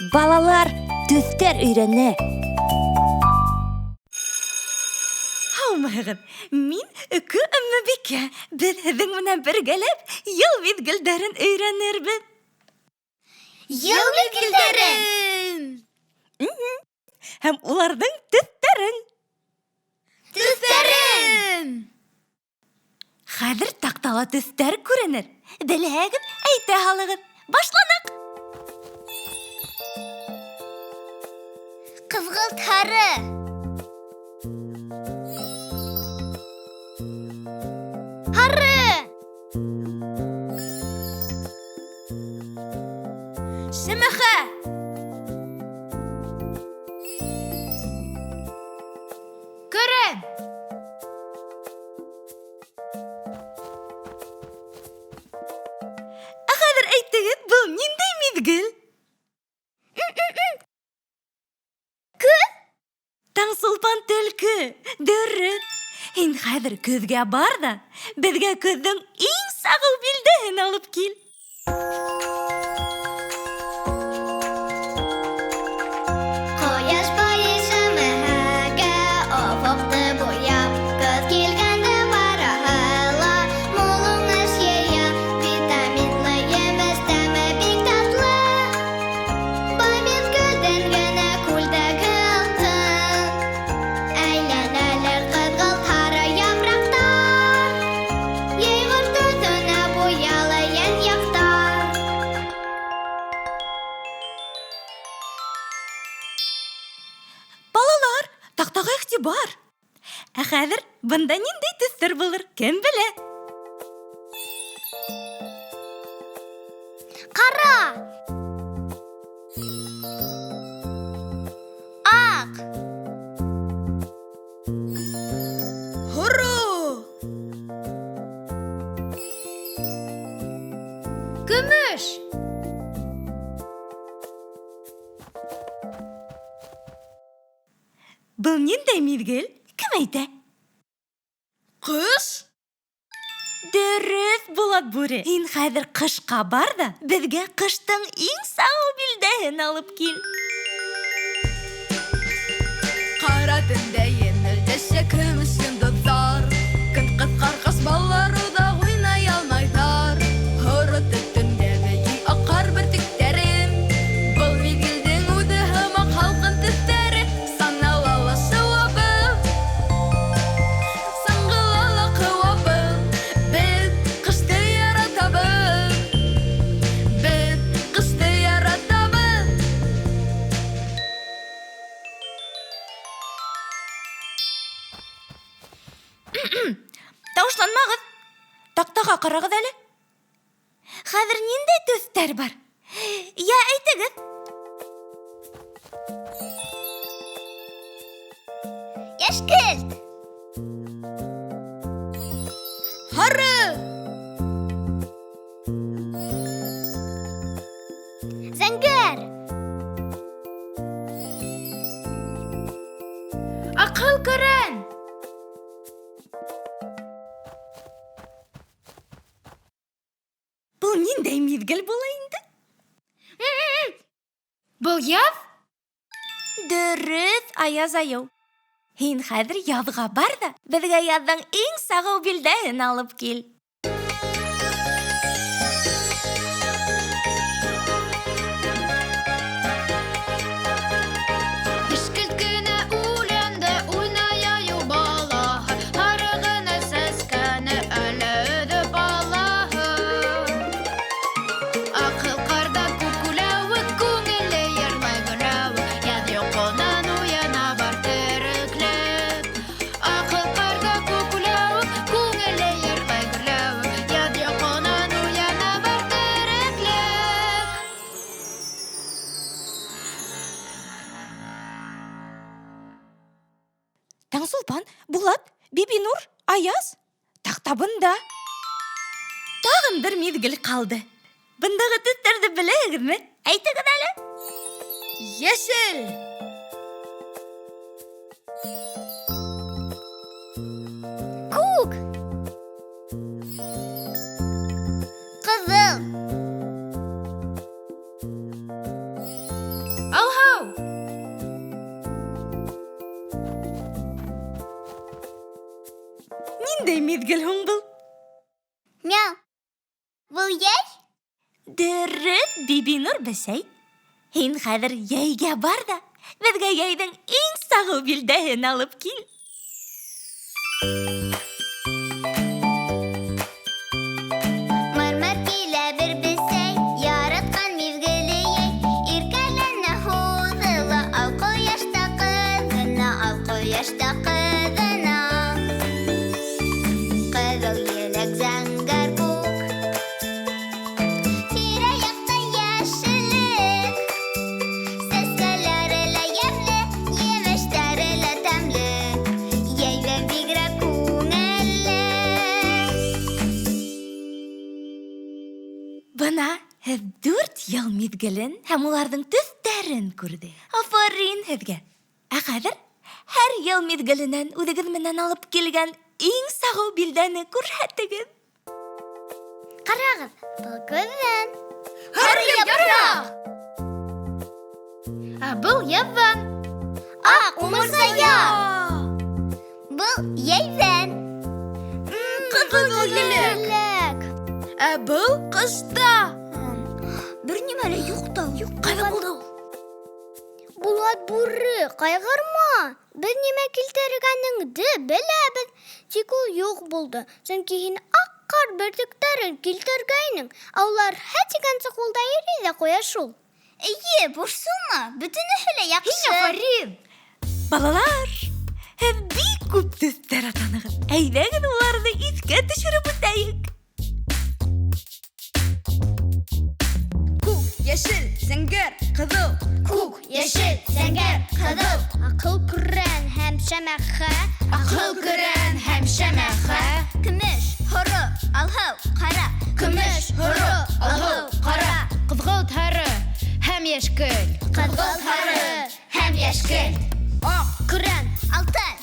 Балалар төстер өйрәнә. Һаумыгыз, мин Өкө Өммебикә. Без һеҙҙең менән бергәләп йыл миҙгелдәрен өйрәнербеҙ. Йыл миҙгелдәрен! Һәм уларҙың төҫтәрен. Төҫтәрен! Хәҙер таҡтала төҫтәр күренер. Беләгеҙ, әйтә һалығыҙ. Башланыҡ! Ҡыҙғылт һары. Һары. Шемәхә! Көрән. Хәҙер әйтегеҙ, был ниндәй миҙгел? Таңсулпан төлкө, дөрөҫ. Һин хәҙер көҙгә бар да, беҙгә көҙҙөң иң сағыу билдәһен алып кил. Ҡояш байышы мәһәгә офоҡты буяп, көҙ килгәндә бараһы ла мул уңыш йыя. Витаминлы емеш тәме бик татлы. Бай миҙгелдән генә күлдәге алтын. Әйләнәлер ҡыҙғылт һары япраҡтар. Йәйғор төҫөнә буялы йән-яҡтар. Балалар, таҡтаға иғтибар. Ә хәҙер бында ниндәй төҫтәр булыр, кем белә? Ҡара! Аҡ! Һоро! Көмөш! Был ниндәй миҙгел? Кем әйтә? Ҡыш? Дөрөҫ, Булат бүре. Һин хәҙер ҡышҡа бар да, беҙгә ҡыштың иң сағыу билдәһен алып кил. Ҡара төндә еңелдәшә көмөш йондоҙҙар. Көн ҡыҫҡарғас, балалар уҙа уйнай алмайҙар. Һоро төтөндә бейей аҡҡар бөртөктәрем. Был миҙгелдең үҙе һымаҡ һалҡын төҫтәре. Санала ла шыуа был, саңғыла ла ҡыуа был. Беҙ ҡышты яратабыҙ. Беҙ ҡышты яратабыҙ. Тауышланмағыҙ. Таҡтаға ҡарағыҙ әле. Хәҙер ниндәй төҫтәр бар? Я, әйтегеҙ. Йәшкелт! Һары! Зәңгәр! Аҡыл көрән! Был ниндәй миҙгел була инде? Был яҙ? Дөрөҫ, аяз айыу. Һин хәҙер яҙға бар да, беҙгә яҙҙың иң сағыу билдәһен алып кил. Йәшкелт кенә үләндә уйнай айыу балаһы. Һары ғына сәскәне әле өҙөп алаһы. Аҡыл ҡарҙа күкүләүек, күңеле йырлай гөләүек. Яҙ йоҡонан уяна бар тереклек. Аҡыл ҡарҙа күкүләүек, күңеле йырлай гөләүек. Таңсулпан, Булат, Бибинур, Аяз. Тақта бында. Тағын бір мезгіл қалды. Бұндағы түстерді білесіз ме? Айтыңыз әлі. Yeşil. Көк. Қызыл. Алһау! Ниндей мезгіл хуң бұл? Мяу. Бұл яй? Дөрес, Бибинур бәсәй. Һин хәзер яйгә бар да, безгә яйдың иң сағу билдәһен алып кил. Мырмыр килә бер бесәй, яраткан мизгеле яй. Иркәләнә һуҙыла, ал ҡояшта ҡыҙына, ал ҡояшта ҡыҙына. Ҡыҙыл еләк зәңгәр күк, тирә-яҡта йәшеллек. Сәскәләре лә йәмле, емештәре лә тәмле. Йәйҙә бигерәк күңелле. Бына һеҙ 4 йыл миҙгелен һәм уларҙың төҫтәрен күрҙе. Афарин һеҙгә. Ә хәҙер һәр йыл миҙгеленән үҙегеҙ менән алып килгән иң сағыу билдәне күрһәтегеҙ. Ҡарағыҙ, был көҙҙән. Һәр япраҡ. Ә был яҙҙан. Аҡ умырзая. Был йәйҙән. Ҡыҙыл еләк. Ә был ҡышта. Бер нимә лә юҡ та. Ҡайҙа булды ул? Булат бүре, ҡайғырма. Беҙ нимә килтергәнеңде беләбеҙ. Тик ул юҡ булды. Сөнки һин аҡ ҡар бөртөктәрен килтергәйнең. Ә улар һә тигәнсе ҡулда йөрөй ҙә ҡуя шул. Эйе, борсолма. Бөтөнөһө лә яҡшы. Афарин! Балалар, һеҙ бик күп төҫтәр атанығыҙ. Әйҙәгеҙ уларҙы иҫкә төшөрөп үтәйек. Күк, йәшел, зәңгәр, ҡыҙыл. Күк, йәшел, зәңгәр, ҡыҙыл. Аҡыл күрән һәм шәмәхә. Аҡыл көрән һәм шәмәхә. Көмөш, һоро, алһыу, ҡара. Көмөш, һоро, алһыу, ҡара. Ҡыҙғылт һары һәм йәшкелт. Ҡыҙғылт һары һәм йәшкелт. Аҡ, Күрән, Алтын,